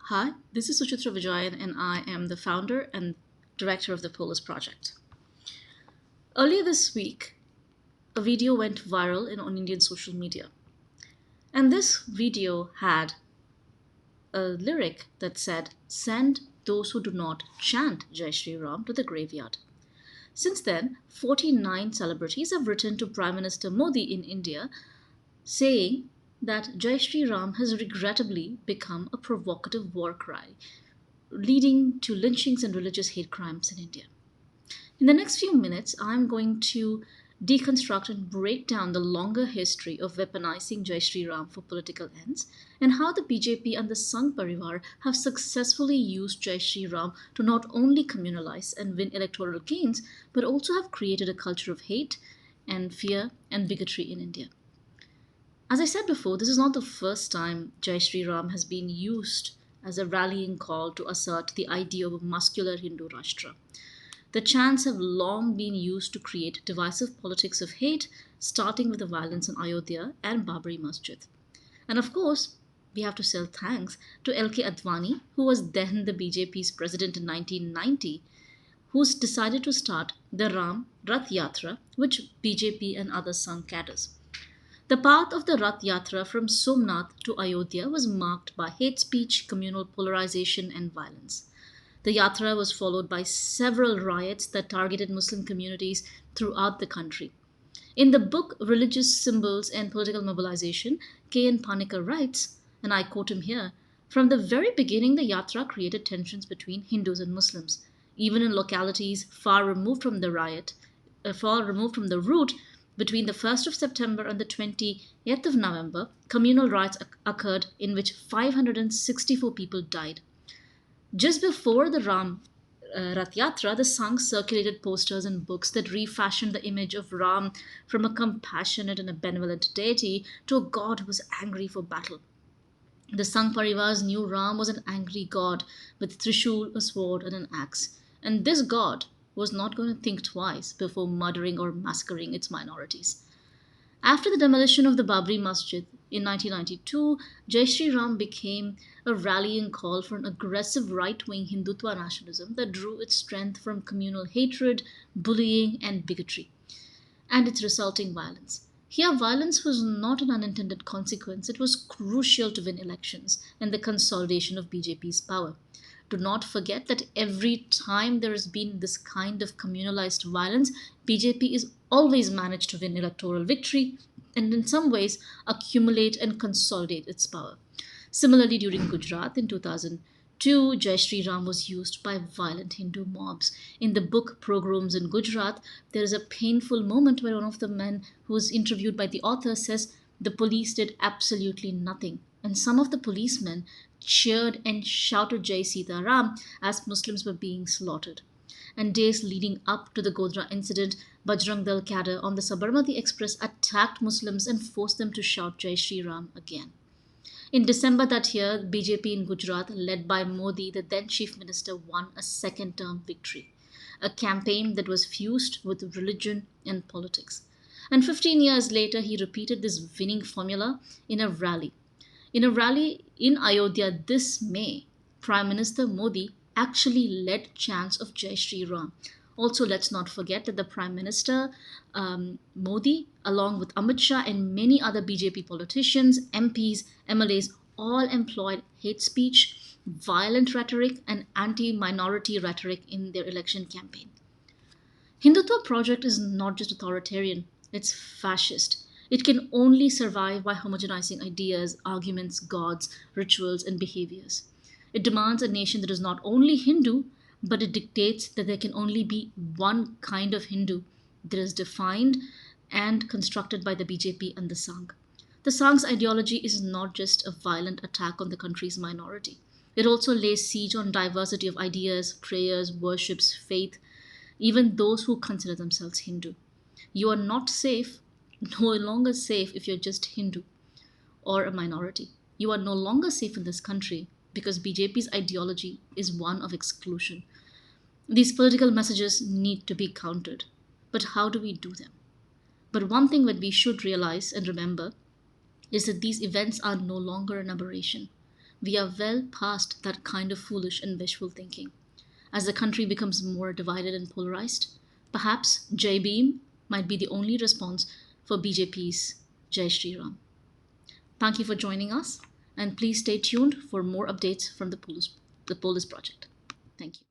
Hi, this is Suchitra Vijayan, and I am the founder and director of the Polis Project. Earlier this week, a video went viral on Indian social media. And this video had a lyric that said, "Send those who do not chant Jai Shri Ram to the graveyard." Since then, 49 celebrities have written to Prime Minister Modi in India saying that Jai Shri Ram has regrettably become a provocative war cry, leading to lynchings and religious hate crimes in India. In the next few minutes, I'm going to deconstruct and break down the longer history of weaponizing Jai Shri Ram for political ends and how the BJP and the Sangh Parivar have successfully used Jai Shri Ram to not only communalize and win electoral gains, but also have created a culture of hate and fear and bigotry in India. As I said before, this is not the first time Jai Shri Ram has been used as a rallying call to assert the idea of a muscular Hindu Rashtra. The chants have long been used to create divisive politics of hate, starting with the violence in Ayodhya and Babri Masjid. And of course, we have to say thanks to L.K. Advani, who was then the BJP's president in 1990, who's decided to start the Ram Rath Yatra, which BJP and other Sangh cadres. The path of the Rath Yatra from Somnath to Ayodhya was marked by hate speech, communal polarization, and violence. The yatra was followed by several riots that targeted Muslim communities throughout the country. In the book Religious Symbols and Political Mobilization, K.N. Panikkar writes, and I quote him here, "From the very beginning, the yatra created tensions between Hindus and Muslims. Even in localities far removed from the route, between the 1st of September and the 20th of November, communal riots occurred in which 564 people died. Just before the Ram Rath Yatra, the Sangh circulated posters and books that refashioned the image of Ram from a compassionate and a benevolent deity to a god who was angry for battle. The Sangh Parivar's new Ram was an angry god with Trishul, a sword, and an axe. And this god was not going to think twice before murdering or massacring its minorities. After the demolition of the Babri Masjid in 1992, Jai Shri Ram became a rallying call for an aggressive right-wing Hindutva nationalism that drew its strength from communal hatred, bullying, and bigotry, and its resulting violence. Here, violence was not an unintended consequence, it was crucial to win elections and the consolidation of BJP's power. Do not forget that every time there has been this kind of communalized violence, BJP is always managed to win electoral victory and in some ways accumulate and consolidate its power. Similarly, during Gujarat in 2002, Jai Shri Ram was used by violent Hindu mobs. In the book Pogroms in Gujarat, there is a painful moment where one of the men who was interviewed by the author says the police did absolutely nothing. And some of the policemen cheered and shouted Jai Sita Ram as Muslims were being slaughtered. And days leading up to the Godhra incident, Bajrang Dal cadre on the Sabarmati Express attacked Muslims and forced them to shout Jai Shri Ram again. In December that year, BJP in Gujarat, led by Modi, the then chief minister, won a second term victory, a campaign that was fused with religion and politics. And 15 years later, he repeated this winning formula in a rally. In a rally in Ayodhya this May, Prime Minister Modi actually led chants of Jai Shri Ram. Also, let's not forget that the Prime Minister Modi, along with Amit Shah and many other BJP politicians, MPs, MLAs, all employed hate speech, violent rhetoric, and anti minority rhetoric in their election campaign. Hindutva project is not just authoritarian, it's fascist. It can only survive by homogenizing ideas, arguments, gods, rituals, and behaviors. It demands a nation that is not only Hindu, but it dictates that there can only be one kind of Hindu that is defined and constructed by the BJP and the Sangh. The Sangh's ideology is not just a violent attack on the country's minority. It also lays siege on diversity of ideas, prayers, worships, faith, even those who consider themselves Hindu. You are not safe, no longer safe if you're just Hindu or a minority. You are no longer safe in this country because BJP's ideology is one of exclusion. These political messages need to be countered. But how do we do them? But one thing that we should realize and remember is that these events are no longer an aberration. We are well past that kind of foolish and wishful thinking. As the country becomes more divided and polarized, perhaps Jai Bhim might be the only response for BJP's Jai Shri Ram. Thank you for joining us, and please stay tuned for more updates from the Police Project. Thank you.